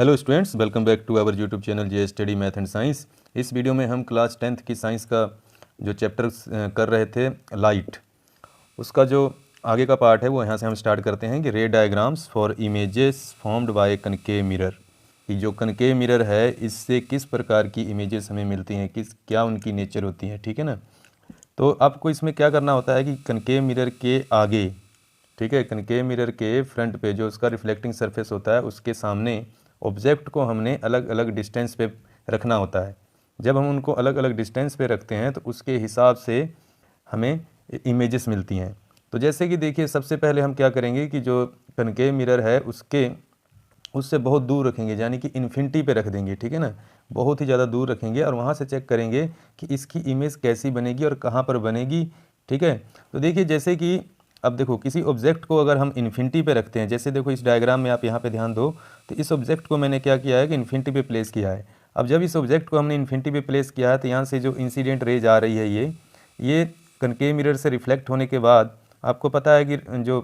Hello students, welcome back to our YouTube channel J study math and science. इस video में हम class 10th की science का जो चैप्टर कर रहे थे लाइट, उसका जो आगे का पार्ट है वो यहाँ से हम स्टार्ट करते हैं कि रे diagrams for images formed by concave mirror. कि जो कनकेव मिरर है इससे किस प्रकार की इमेजेस हमें मिलती हैं, क्या उनकी नेचर होती है, ठीक है ना। तो आपको इसमें क्या करना होता है कि कनकेव मिरर के आगे, ठीक है, कनकेव मिरर के फ्रंट पे जो उसका रिफ्लेक्टिंग सरफेस होता है उसके सामने ऑब्जेक्ट को हमने अलग अलग डिस्टेंस पे रखना होता है। जब हम उनको अलग अलग डिस्टेंस पे रखते हैं तो उसके हिसाब से हमें इमेजेस मिलती हैं। तो जैसे कि देखिए, सबसे पहले हम क्या करेंगे कि जो कनकेव मिरर है उससे बहुत दूर रखेंगे, यानी कि इन्फिनिटी पे रख देंगे, ठीक है ना। बहुत ही ज़्यादा दूर रखेंगे और वहाँ से चेक करेंगे कि इसकी इमेज कैसी बनेगी और कहाँ पर बनेगी, ठीक है। तो देखिए, जैसे कि अब देखो, किसी ऑब्जेक्ट को अगर हम इन्फिनिटी पे रखते हैं, जैसे देखो इस डायग्राम में आप यहाँ पे ध्यान दो, तो इस ऑब्जेक्ट को मैंने क्या किया है कि इन्फिनिटी पे प्लेस किया है। अब जब इस ऑब्जेक्ट को हमने इन्फिनिटी पे प्लेस किया है तो यहाँ से जो इंसिडेंट रेज आ रही है ये कनकेव मिरर से रिफ्लेक्ट होने के बाद आपको पता है कि जो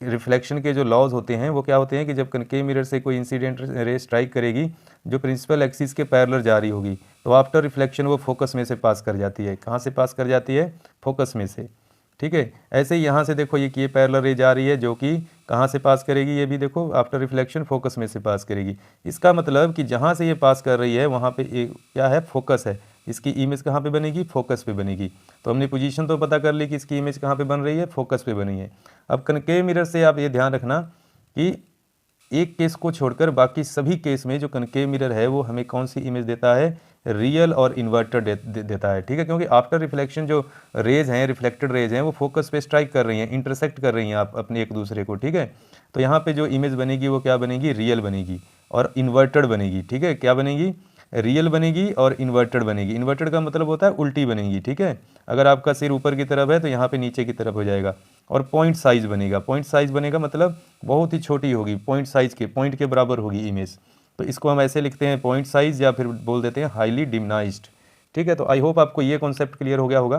रिफ्लेक्शन के जो लॉज होते हैं वो क्या होते हैं कि जब कनकेव मिरर से कोई इंसिडेंट रे स्ट्राइक करेगी जो प्रिंसिपल एक्सिस के पैरेलल जा रही होगी, तो आफ्टर रिफ्लेक्शन वो फोकस में से पास कर जाती है। कहाँ से पास कर जाती है? फोकस में से, ठीक है। ऐसे ही यहाँ से देखो ये पैरेलल रे जा रही है जो कि कहाँ से पास करेगी, ये भी देखो आफ्टर रिफ्लेक्शन फोकस में से पास करेगी। इसका मतलब कि जहाँ से ये पास कर रही है वहाँ पे क्या है? फोकस है। इसकी इमेज कहाँ पे बनेगी? फोकस पे बनेगी। तो हमने पोजीशन तो पता कर ली कि इसकी इमेज कहाँ पे बन रही है? फोकस पे बनी है। अब कनकेव मिरर से आप ये ध्यान रखना कि एक केस को छोड़कर बाकी सभी केस में जो कनकेव मिरर है वो हमें कौन सी इमेज देता है? रियल और इन्वर्टेड देता है, ठीक है। क्योंकि आफ्टर रिफ्लेक्शन जो रेज हैं, रिफ्लेक्टेड रेज हैं, वो फोकस पे स्ट्राइक कर रही हैं, इंटरसेक्ट कर रही हैं आप अपने एक दूसरे को, ठीक है। तो यहाँ पे जो इमेज बनेगी वो क्या बनेगी? रियल बनेगी और इन्वर्टेड बनेगी, ठीक है। क्या बनेगी? रियल बनेगी और इन्वर्टेड बनेगी। इन्वर्टेड का मतलब होता है उल्टी बनेगी, ठीक है। अगर आपका सिर ऊपर की तरफ है तो यहाँ पे नीचे की तरफ हो जाएगा। और पॉइंट साइज बनेगा। पॉइंट साइज बनेगा मतलब बहुत ही छोटी होगी, पॉइंट साइज के पॉइंट के बराबर होगी इमेज। तो इसको हम ऐसे लिखते हैं पॉइंट साइज, या फिर बोल देते हैं हाईली डिमनाइज्ड, ठीक है। तो आई होप आपको ये कॉन्सेप्ट क्लियर हो गया होगा,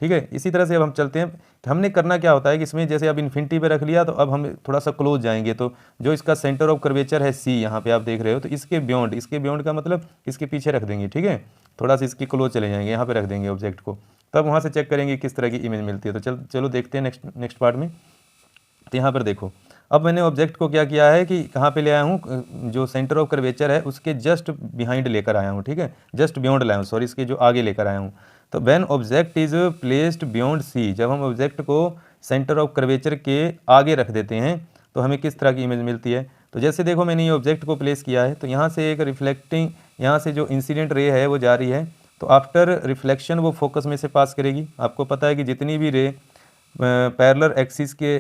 ठीक है। इसी तरह से अब हम चलते हैं कि हमने करना क्या होता है कि इसमें जैसे अब इन्फिनिटी पे रख लिया तो अब हम थोड़ा सा क्लोज जाएंगे। तो जो इसका सेंटर ऑफ कर्वेचर है सी, यहाँ पे आप देख रहे हो, तो इसके बियॉन्ड का मतलब इसके पीछे रख देंगे, ठीक है। थोड़ा सा इसकी क्लोज चले जाएंगे, यहाँ पे रख देंगे ऑब्जेक्ट को, तब वहाँ से चेक करेंगे किस तरह की इमेज मिलती है। तो चलो देखते हैं नेक्स्ट पार्ट में। तो यहाँ पर देखो, अब मैंने ऑब्जेक्ट को क्या किया है कि कहाँ पे ले आया हूँ, जो सेंटर ऑफ कर्वेचर है उसके जस्ट बिहाइंड लेकर आया हूँ, ठीक है। जस्ट बियॉन्ड लाया हूँ, सॉरी, इसके जो आगे लेकर आया हूँ। तो when object is placed beyond C, जब हम ऑब्जेक्ट को सेंटर ऑफ कर्वेचर के आगे रख देते हैं तो हमें किस तरह की इमेज मिलती है। तो जैसे देखो, मैंने ये ऑब्जेक्ट को प्लेस किया है, तो यहाँ से एक रिफ्लेक्टिंग, यहाँ से जो इंसिडेंट रे है वो जा रही है, तो आफ्टर रिफ्लेक्शन वो फोकस में से पास करेगी। आपको पता है कि जितनी भी रे पैरेलल एक्सिस के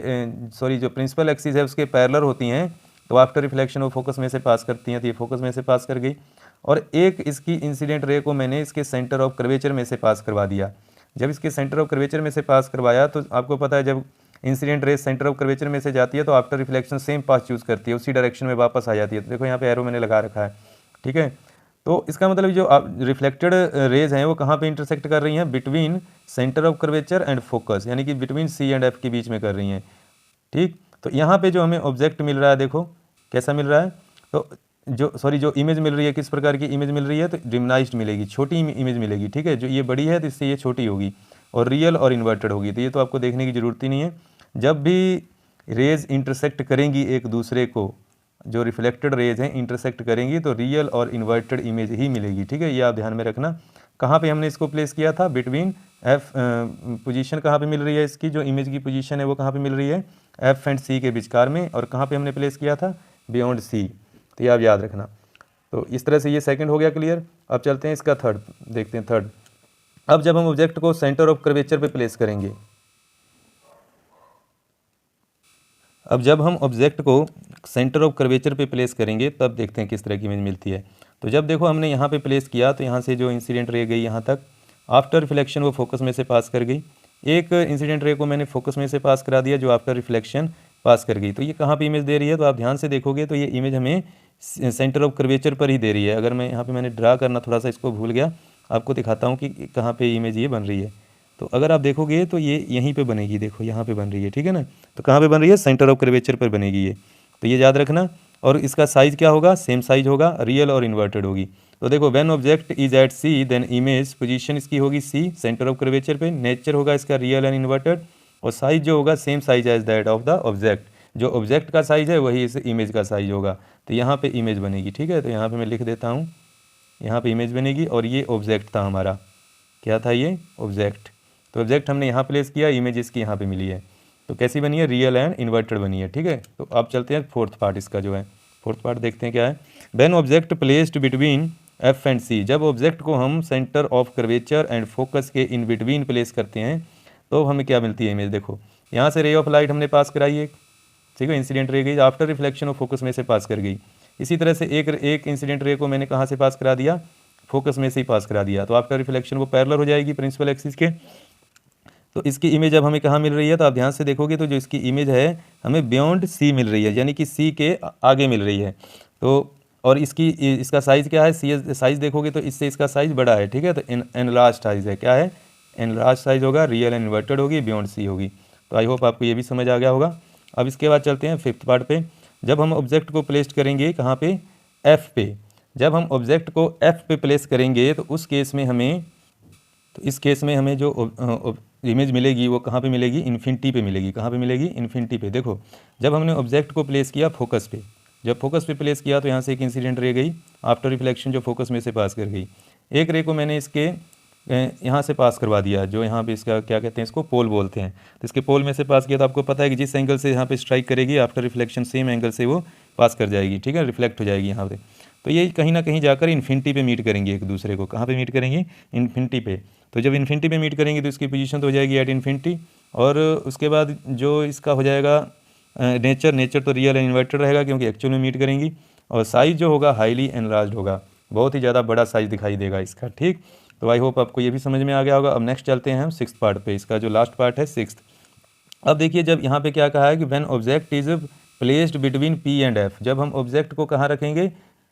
सॉरी जो प्रिंसिपल एक्सिस है उसके पैरेलल होती हैं, तो आफ्टर रिफ्लेक्शन वो फोकस में से पास करती हैं। तो ये फोकस में से पास कर गई, और एक इसकी इंसिडेंट रे को मैंने इसके सेंटर ऑफ कर्वेचर में से पास करवा दिया। जब इसके सेंटर ऑफ कर्वेचर में से पास करवाया तो आपको पता है जब incident ray centre of curvature में से जाती है तो after reflection same path choose करती है, उसी डायरेक्शन में वापस आ जाती है। तो देखो यहाँ पे एरो मैंने लगा रखा है, ठीक है। तो इसका मतलब जो रिफ्लेक्टेड रेज हैं वो कहाँ पे इंटरसेक्ट कर रही हैं? Between centre of curvature and focus, यानी कि बिटवीन सी एंड एफ के बीच में कर रही हैं, ठीक। तो यहाँ पे जो हमें ऑब्जेक्ट मिल रहा है, देखो कैसा मिल रहा है। तो जो इमेज मिल रही है, किस प्रकार की इमेज मिल रही है? तो डिमनाइज्ड मिलेगी, छोटी इमेज मिलेगी, ठीक है। जो ये बड़ी है तो इससे ये छोटी होगी, और रियल और इन्वर्टेड होगी। तो ये तो आपको देखने की ज़रूरत ही नहीं है। जब भी रेज इंटरसेक्ट करेंगी एक दूसरे को, जो रिफ्लेक्टेड रेज हैं इंटरसेक्ट करेंगी तो रियल और इन्वर्टेड इमेज ही मिलेगी, ठीक है। ये आप ध्यान में रखना। कहाँ पे हमने इसको प्लेस किया था? बिटवीन एफ, पोजीशन कहाँ पे मिल रही है इसकी, जो इमेज की पोजीशन है वो कहाँ पे मिल रही है? एफ एंड सी के विचकार में। और कहाँ पे हमने प्लेस किया था? Beyond C. तो ये आप याद रखना। तो इस तरह से ये सेकंड हो गया क्लियर। अब चलते हैं इसका थर्ड, देखते हैं थर्ड। अब जब हम ऑब्जेक्ट को सेंटर ऑफ कर्वेचर पे प्लेस करेंगे, अब जब हम ऑब्जेक्ट को सेंटर ऑफ कर्वेचर पे प्लेस करेंगे तब देखते हैं किस तरह की इमेज मिलती है। तो जब देखो हमने यहाँ पे प्लेस किया तो यहाँ से जो इंसिडेंट रे गई यहाँ तक, आफ्टर रिफ्लेक्शन वो फोकस में से पास कर गई। एक इंसिडेंट रे को मैंने फोकस में से पास करा दिया जो आफ्टर रिफ्लेक्शन पास कर गई। तो ये कहाँ पे इमेज दे रही है? तो आप ध्यान से देखोगे तो ये इमेज हमें सेंटर ऑफ कर्वेचर पर ही दे रही है। अगर मैं यहाँ पर मैंने ड्रा करना थोड़ा सा इसको भूल गया, आपको दिखाता हूँ कि कहाँ पर इमेज ये बन रही है। तो अगर आप देखोगे तो ये यहीं पे बनेगी, देखो यहाँ पे बन रही है, ठीक है ना। तो कहाँ पे बन रही है? सेंटर ऑफ कर्वेचर पर बनेगी ये, तो ये याद रखना। और इसका साइज क्या होगा, सेम साइज होगा, रियल और इन्वर्टेड होगी। तो देखो when object is at C then image position इसकी होगी सी, सेंटर ऑफ कर्वेचर पे, नेचर होगा इसका रियल एंड इन्वर्टेड, और साइज जो होगा same size as that of the object, जो ऑब्जेक्ट का साइज है वही इस इमेज का साइज होगा। तो यहाँ पे इमेज बनेगी, ठीक है। तो यहाँ पे मैं लिख देता हूँ, यहाँ पे इमेज बनेगी, और ये ऑब्जेक्ट था हमारा, क्या था ये, ऑब्जेक्ट। तो ऑब्जेक्ट हमने यहाँ प्लेस किया, इमेज इसकी यहाँ पे मिली है। तो कैसी बनी है, रियल एंड इन्वर्टेड बनी है, ठीक है। तो अब चलते हैं फोर्थ पार्ट इसका जो है, फोर्थ पार्ट देखते हैं क्या है। When object placed between F and C, जब ऑब्जेक्ट को हम centre of curvature and focus के इन बिटवीन प्लेस करते हैं तो हमें क्या मिलती है इमेज। देखो यहाँ से रे ऑफ लाइट हमने पास कराई एक, ठीक है, इंसिडेंट रे गई, आफ्टर रिफ्लेक्शन ऑफ फोकस में से पास कर गई। इसी तरह से एक इंसिडेंट रे को मैंने कहाँ से पास करा दिया, फोकस में से ही पास करा दिया। तो आफ्टर रिफ्लेक्शन वो पैरेलल हो जाएगी प्रिंसिपल एक्सिस के। तो इसकी इमेज अब हमें कहाँ मिल रही है, तो आप ध्यान से देखोगे तो जो इसकी इमेज है हमें बियॉन्ड सी मिल रही है, यानी कि सी के आगे मिल रही है। तो और इसका साइज़ क्या है, सी साइज़ देखोगे तो इससे इसका साइज़ बड़ा है, ठीक है। तो एनलार्ज साइज़ है, क्या है, एनलार्ज साइज़ होगा, रियल एंड इन्वर्टेड होगी, बियॉन्ड सी होगी। तो आई होप आपको ये भी समझ आ गया होगा। अब इसके बाद चलते हैं फिफ्थ पार्ट पे। जब हम ऑब्जेक्ट को प्लेस करेंगे कहाँ पे, एफ पे, जब हम ऑब्जेक्ट को एफ पे प्लेस करेंगे तो उस केस में हमें, तो इस केस में हमें जो इमेज मिलेगी वो कहाँ पे मिलेगी, इन्फिनिटी पे मिलेगी। कहाँ पे मिलेगी, इन्फिनिटी पे। देखो जब हमने ऑब्जेक्ट को प्लेस किया फोकस पे, जब फोकस पे प्लेस किया तो यहाँ से एक इंसिडेंट रे गई आफ्टर रिफ्लेक्शन जो फोकस में से पास कर गई। एक रे को मैंने इसके यहाँ से पास करवा दिया, जो यहाँ पे इसका क्या कहते हैं, इसको पोल बोलते हैं। तो इसके पोल में से पास किया तो आपको पता है कि जिस एंगल से यहाँ पे स्ट्राइक करेगी आफ्टर रिफ्लेक्शन सेम एंगल से वो पास कर जाएगी, ठीक है, रिफ्लेक्ट हो जाएगी यहाँ पे। तो ये कहीं ना कहीं जाकर इन्फिनिटी पे मीट करेंगे एक दूसरे को। कहाँ पे मीट करेंगे, इन्फिनिटी पे। तो जब इन्फिनिटी पे मीट करेंगे तो इसकी पोजीशन तो हो जाएगी एट इन्फिनिटी, और उसके बाद जो इसका हो जाएगा नेचर तो रियल एंड इन्वर्टेड रहेगा क्योंकि एक्चुअल में मीट करेंगी, और साइज जो होगा हाईली एनलार्ज्ड होगा, बहुत ही ज़्यादा बड़ा साइज दिखाई देगा इसका, ठीक। तो आई होप आपको ये भी समझ में आ गया होगा। अब नेक्स्ट चलते हैं हम सिक्स्थ पार्ट पे, इसका जो लास्ट पार्ट है सिक्स्थ। अब देखिए जब यहाँ पे क्या कहा है कि when object is placed between P and F, जब हम ऑब्जेक्ट को कहाँ रखेंगे,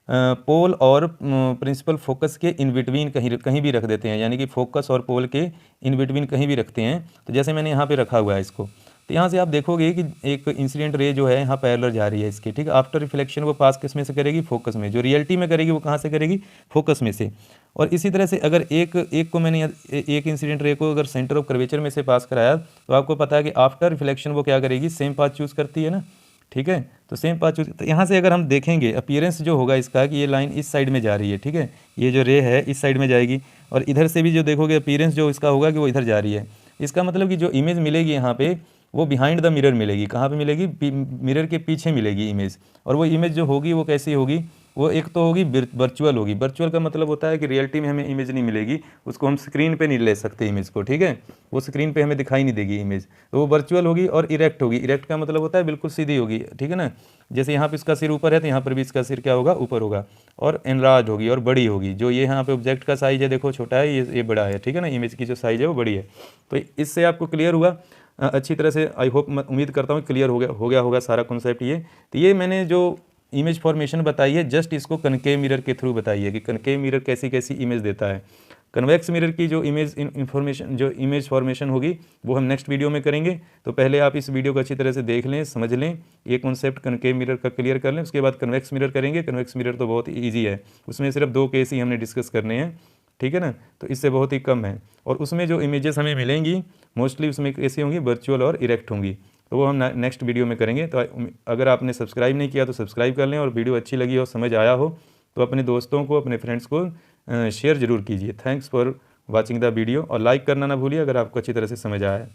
पोल और प्रिंसिपल फोकस के इन बिटवीन कहीं भी रख देते हैं, यानी कि फोकस और पोल के इन बिटवीन कहीं भी रखते हैं। तो जैसे मैंने यहाँ पे रखा हुआ है इसको, तो यहाँ से आप देखोगे कि एक इंसिडेंट रे जो है यहाँ पैरेलल जा रही है इसके, ठीक है। आफ्टर रिफ्लेक्शन वो पास किस में से करेगी, फोकस में। जो रियलिटी में करेगी वो कहाँ से करेगी, फोकस में से। और इसी तरह से अगर एक को मैंने एक इंसिडेंट रे को अगर सेंटर ऑफ कर्वेचर में से पास कराया तो आपको पता है कि आफ्टर रिफ्लेक्शन वो क्या करेगी, सेम पाथ चूज़ करती है ना, ठीक है। तो सेम पाथ चूज, तो यहाँ से अगर हम देखेंगे अपीयरेंस जो होगा इसका कि ये लाइन इस साइड में जा रही है, ठीक है, ये जो रे है इस साइड में जाएगी, और इधर से भी जो देखोगे अपीयरेंस जो इसका होगा कि वो इधर जा रही है। इसका मतलब कि जो इमेज मिलेगी यहाँ पे वो बिहाइंड द मिरर मिलेगी। कहाँ पे मिलेगी, मिरर के पीछे मिलेगी इमेज। और वो इमेज जो होगी वो कैसी होगी, वो एक तो होगी वर्चुअल होगी। वर्चुअल का मतलब होता है कि रियलिटी में हमें इमेज नहीं मिलेगी, उसको हम स्क्रीन पे नहीं ले सकते इमेज को, ठीक है, वो स्क्रीन पे हमें दिखाई नहीं देगी इमेज। तो वो वर्चुअल होगी और इरेक्ट होगी। इरेक्ट का मतलब होता है बिल्कुल सीधी होगी, ठीक है ना। जैसे यहाँ पे इसका सिर ऊपर है तो यहाँ पर भी इसका सिर क्या होगा, ऊपर होगा, और एनलार्ज होगी और बड़ी होगी। जो ये यहाँ पे ऑब्जेक्ट का साइज है देखो छोटा है, ये बड़ा है, ठीक है ना, इमेज की जो साइज है वो बड़ी है। तो इससे आपको क्लियर हुआ अच्छी तरह से, आई होप, उम्मीद करता हूँ क्लियर हो गया होगा सारा कॉन्सेप्ट ये। तो ये मैंने जो इमेज फॉर्मेशन बताई है जस्ट इसको कनकेव मिरर के थ्रू बताई है कि कनकेव मिरर कैसी कैसी इमेज देता है। कन्वेक्स मिरर की जो इमेज इन्फॉर्मेशन, जो इमेज फॉर्मेशन होगी वो हम नेक्स्ट वीडियो में करेंगे। तो पहले आप इस वीडियो को अच्छी तरह से देख लें, समझ लें, ये कॉन्सेप्ट कनकेव मिरर का क्लियर कर लें, उसके बाद कन्वेक्स मिरर करेंगे। कन्वेक्स मिरर तो बहुत ईजी है, उसमें सिर्फ 2 केस ही हमने डिस्कस करने हैं, ठीक है ना, तो इससे बहुत ही कम है। और उसमें जो इमेजेस हमें मिलेंगी मोस्टली उसमें कैसी होंगी, वर्चुअल और इरेक्ट होंगी। तो वो हम नेक्स्ट वीडियो में करेंगे। तो अगर आपने सब्सक्राइब नहीं किया तो सब्सक्राइब कर लें, और वीडियो अच्छी लगी हो, समझ आया हो तो अपने दोस्तों को, अपने फ्रेंड्स को शेयर ज़रूर कीजिए। Thanks for watching the video, और लाइक करना ना भूलिए अगर आपको अच्छी तरह से समझ आया है।